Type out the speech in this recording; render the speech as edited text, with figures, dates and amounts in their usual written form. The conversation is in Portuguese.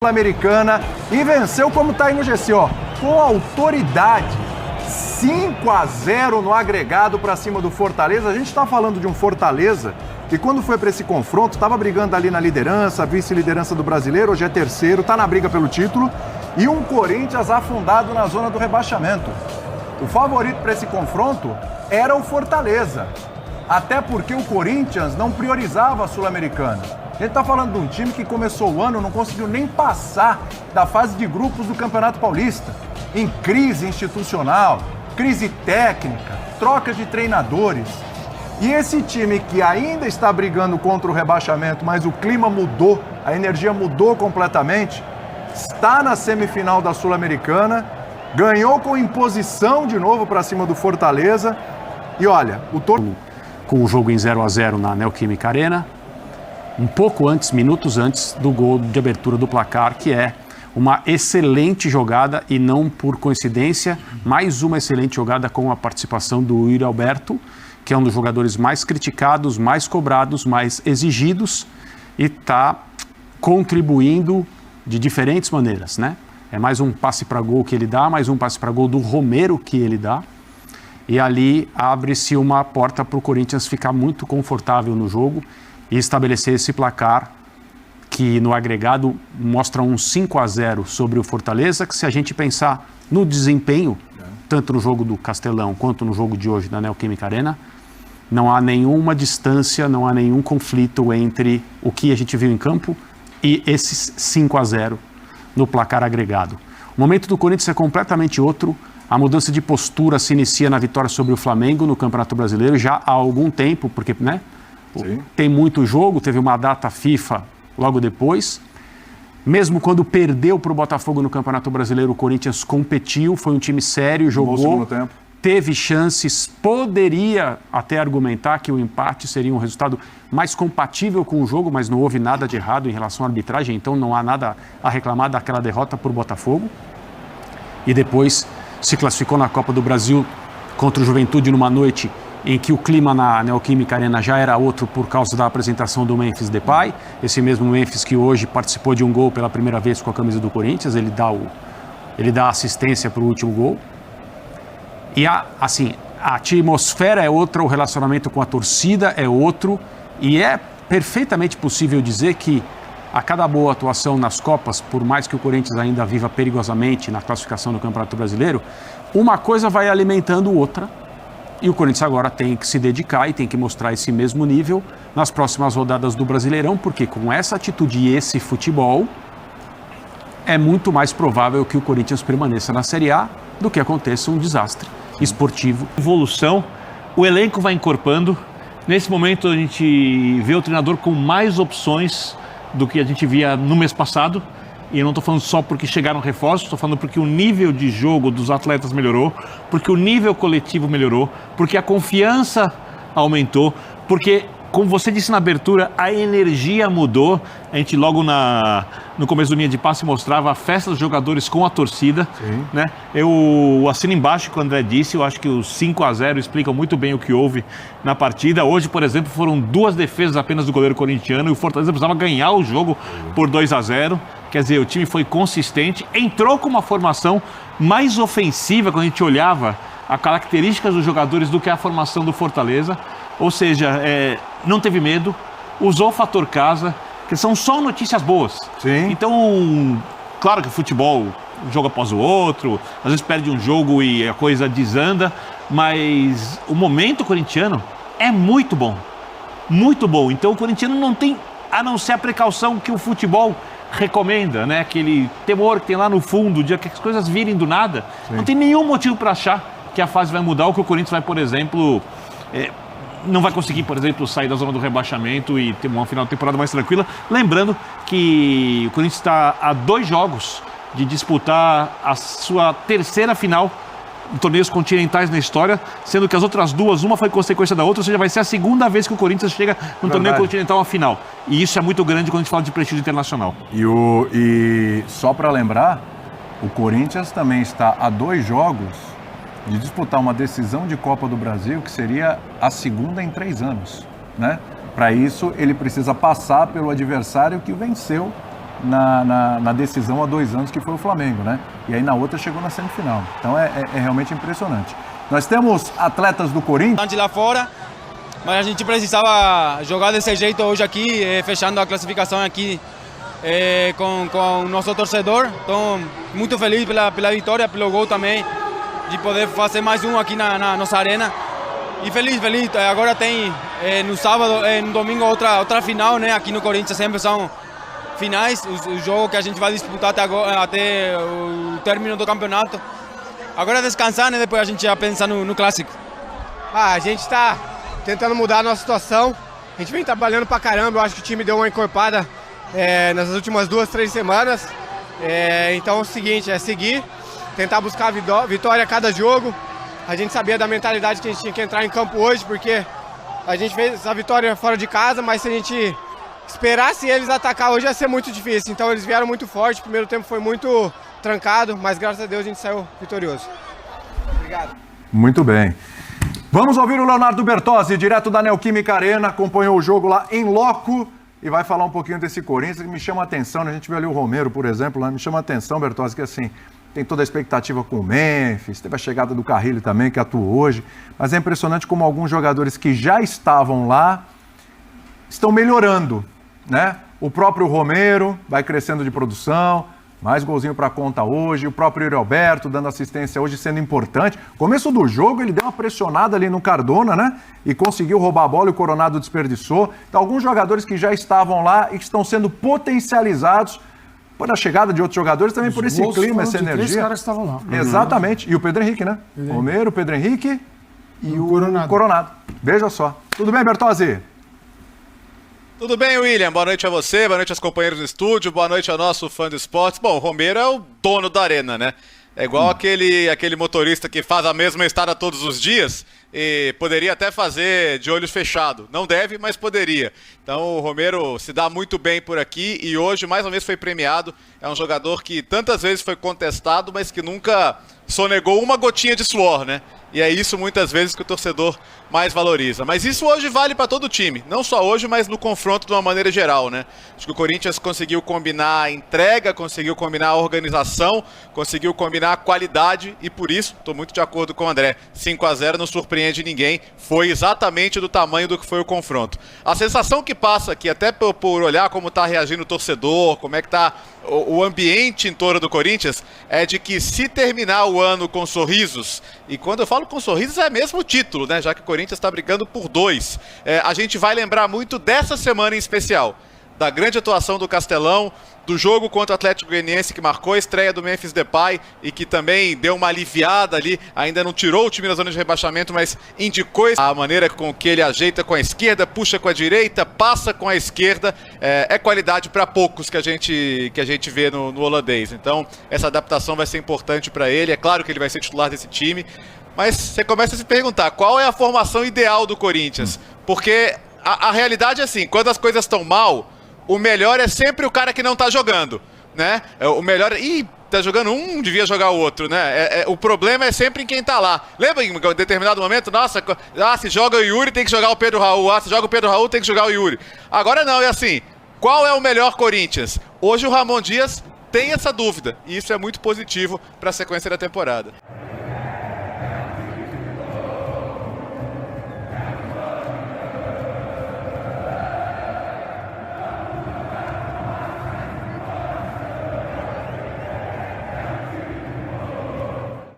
Sul-Americana e venceu como tá aí no GC, ó, com autoridade, 5-0 no agregado para cima do Fortaleza. A gente tá falando de um Fortaleza que quando foi para esse confronto estava brigando ali na liderança, vice-liderança do Brasileiro, hoje é terceiro, tá na briga pelo título, e um Corinthians afundado na zona do rebaixamento. O favorito para esse confronto era o Fortaleza, até porque o Corinthians não priorizava a Sul-Americana. A gente tá falando de um time que começou o ano, não conseguiu nem passar da fase de grupos do Campeonato Paulista. Em crise institucional, crise técnica, troca de treinadores. E esse time que ainda está brigando contra o rebaixamento, mas o clima mudou, a energia mudou completamente, está na semifinal da Sul-Americana, ganhou com imposição de novo para cima do Fortaleza. E olha, com o jogo em 0-0 na Neoquímica Arena, um pouco antes, minutos antes do gol de abertura do placar, que é uma excelente jogada e não por coincidência, mais uma excelente jogada com a participação do Yuri Alberto, que é um dos jogadores mais criticados, mais cobrados, mais exigidos e está contribuindo de diferentes maneiras, né? É mais um passe para gol que ele dá, mais um passe para gol do Romero que ele dá. E ali abre-se uma porta para o Corinthians ficar muito confortável no jogo e estabelecer esse placar que no agregado mostra um 5-0 sobre o Fortaleza, que se a gente pensar no desempenho, tanto no jogo do Castelão quanto no jogo de hoje da Neoquímica Arena, não há nenhuma distância, não há nenhum conflito entre o que a gente viu em campo e esses 5-0 no placar agregado. O momento do Corinthians é completamente outro. A mudança de postura se inicia na vitória sobre o Flamengo no Campeonato Brasileiro já há algum tempo, porque, né? Sim. Tem muito jogo, teve uma data FIFA logo depois. Mesmo quando perdeu para o Botafogo no Campeonato Brasileiro, o Corinthians competiu, foi um time sério, jogou, teve chances, poderia até argumentar que o empate seria um resultado mais compatível com o jogo, mas não houve nada de errado em relação à arbitragem, então não há nada a reclamar daquela derrota por Botafogo. E depois se classificou na Copa do Brasil contra o Juventude numa noite em que o clima na Neoquímica Arena já era outro por causa da apresentação do Memphis Depay, esse mesmo Memphis que hoje participou de um gol pela primeira vez com a camisa do Corinthians, ele dá assistência para o último gol. E a atmosfera é outra, o relacionamento com a torcida é outro, e é perfeitamente possível dizer que a cada boa atuação nas Copas, por mais que o Corinthians ainda viva perigosamente na classificação do Campeonato Brasileiro, uma coisa vai alimentando outra. E o Corinthians agora tem que se dedicar e tem que mostrar esse mesmo nível nas próximas rodadas do Brasileirão, porque com essa atitude e esse futebol, é muito mais provável que o Corinthians permaneça na Série A do que aconteça um desastre esportivo. Evolução, o elenco vai encorpando. Nesse momento a gente vê o treinador com mais opções do que a gente via no mês passado. E eu não estou falando só porque chegaram reforços, estou falando porque o nível de jogo dos atletas melhorou, porque o nível coletivo melhorou, porque a confiança aumentou, porque, como você disse na abertura, a energia mudou. A gente logo no começo do Linha de Passe mostrava a festa dos jogadores com a torcida. Né? Eu assino embaixo o que o André disse, eu acho que os 5-0 explicam muito bem o que houve na partida. Hoje, por exemplo, foram 2 defesas apenas do goleiro corintiano e o Fortaleza precisava ganhar o jogo por 2-0. Quer dizer, o time foi consistente, entrou com uma formação mais ofensiva quando a gente olhava as características dos jogadores do que a formação do Fortaleza. Ou seja, não teve medo, usou o fator casa, que são só notícias boas. Sim. Então, claro que o futebol, um jogo após o outro, às vezes perde um jogo e a coisa desanda, mas o momento corintiano é muito bom. Muito bom. Então o corintiano não tem, a não ser a precaução que o futebol recomenda, né? Aquele temor que tem lá no fundo, de que as coisas virem do nada. Sim. Não tem nenhum motivo para achar que a fase vai mudar ou que o Corinthians vai, por exemplo, não vai conseguir, por exemplo, sair da zona do rebaixamento e ter uma final de temporada mais tranquila. Lembrando que o Corinthians está a 2 jogos de disputar a sua 3ª final em torneios continentais na história, sendo que as outras 2, uma foi consequência da outra, ou seja, vai ser a 2ª vez que o Corinthians chega no torneio continental à final. E isso é muito grande quando a gente fala de prestígio internacional. E só para lembrar, o Corinthians também está a 2 jogos de disputar uma decisão de Copa do Brasil, que seria a 2ª em 3 anos, né? Para isso, ele precisa passar pelo adversário que venceu na decisão há 2 anos, que foi o Flamengo, né? E aí na outra chegou na semifinal. Então é realmente impressionante. Nós temos atletas do Corinthians lá fora, mas a gente precisava jogar desse jeito hoje aqui, fechando a classificação aqui com o nosso torcedor. Então, muito feliz pela vitória, pelo gol também, de poder fazer mais um aqui na nossa arena. E feliz. Agora tem no sábado, no domingo, outra final, né? Aqui no Corinthians sempre são finais, o jogo que a gente vai disputar até o término do campeonato. Agora descansar, né? Depois a gente já pensa no clássico. A gente está tentando mudar a nossa situação. A gente vem trabalhando pra caramba. Eu acho que o time deu uma encorpada nessas últimas 2, 3 semanas. Então é o seguinte, é seguir, tentar buscar a vitória a cada jogo. A gente sabia da mentalidade que a gente tinha que entrar em campo hoje, porque a gente fez essa vitória fora de casa, mas se a gente esperasse eles atacar hoje ia ser muito difícil. Então eles vieram muito forte, o primeiro tempo foi muito trancado, mas graças a Deus a gente saiu vitorioso. Obrigado. Muito bem. Vamos ouvir o Leonardo Bertozzi, direto da Neoquímica Arena, acompanhou o jogo lá em loco e vai falar um pouquinho desse Corinthians que me chama a atenção, né? A gente viu ali o Romero, por exemplo, lá, me chama a atenção, Bertozzi, que assim, tem toda a expectativa com o Memphis, teve a chegada do Carrilho também, que atuou hoje, mas é impressionante como alguns jogadores que já estavam lá estão melhorando, né? O próprio Romero vai crescendo de produção, mais golzinho para conta hoje, o próprio Yuri Alberto dando assistência hoje, sendo importante. Começo do jogo ele deu uma pressionada ali no Cardona, né? E conseguiu roubar a bola e o Coronado desperdiçou. Então alguns jogadores que já estavam lá e que estão sendo potencializados por a chegada de outros jogadores, também por esse clima, essa energia. 3 caras estavam lá. Exatamente. E o Pedro Henrique, né? Romero, Pedro Henrique e o Coronado. Veja só. Tudo bem, Bertozzi? Tudo bem, William? Boa noite a você, boa noite aos companheiros do estúdio, boa noite ao nosso fã de esportes. Bom, o Romero é o dono da arena, né? É igual aquele motorista que faz a mesma estrada todos os dias e poderia até fazer de olhos fechados. Não deve, mas poderia. Então o Romero se dá muito bem por aqui e hoje mais uma vez foi premiado. É um jogador que tantas vezes foi contestado, mas que nunca sonegou uma gotinha de suor, né? E é isso muitas vezes que o torcedor mais valoriza. Mas isso hoje vale para todo o time. Não só hoje, mas no confronto de uma maneira geral, né? Acho que o Corinthians conseguiu combinar a entrega, conseguiu combinar a organização, conseguiu combinar a qualidade e por isso, estou muito de acordo com o André, 5-0 não surpreende ninguém. Foi exatamente do tamanho do que foi o confronto. A sensação que passa aqui, até por olhar como está reagindo o torcedor, como é que está o ambiente em torno do Corinthians, é de que se terminar o ano com sorrisos, e quando eu falo com sorrisos é mesmo o título, né? Já que o Corinthians está brigando por 2. A gente vai lembrar muito dessa semana em especial, da grande atuação do Castelão, do jogo contra o Atlético Goianiense que marcou a estreia do Memphis Depay e que também deu uma aliviada ali, ainda não tirou o time da zona de rebaixamento, mas indicou a maneira com que ele ajeita com a esquerda, puxa com a direita, passa com a esquerda, é qualidade para poucos que a gente vê no holandês. Então essa adaptação vai ser importante para ele, é claro que ele vai ser titular desse time, mas você começa a se perguntar, qual é a formação ideal do Corinthians? Porque a realidade é assim, quando as coisas estão mal, o melhor é sempre o cara que não tá jogando, né? O melhor... Ih, tá jogando um, devia jogar o outro, né? O problema é sempre em quem tá lá. Lembra em um determinado momento? Nossa, se joga o Yuri, tem que jogar o Pedro Raul. Se joga o Pedro Raul, tem que jogar o Yuri. Agora não, é assim. Qual é o melhor Corinthians? Hoje o Ramon Dias tem essa dúvida. E isso é muito positivo para a sequência da temporada.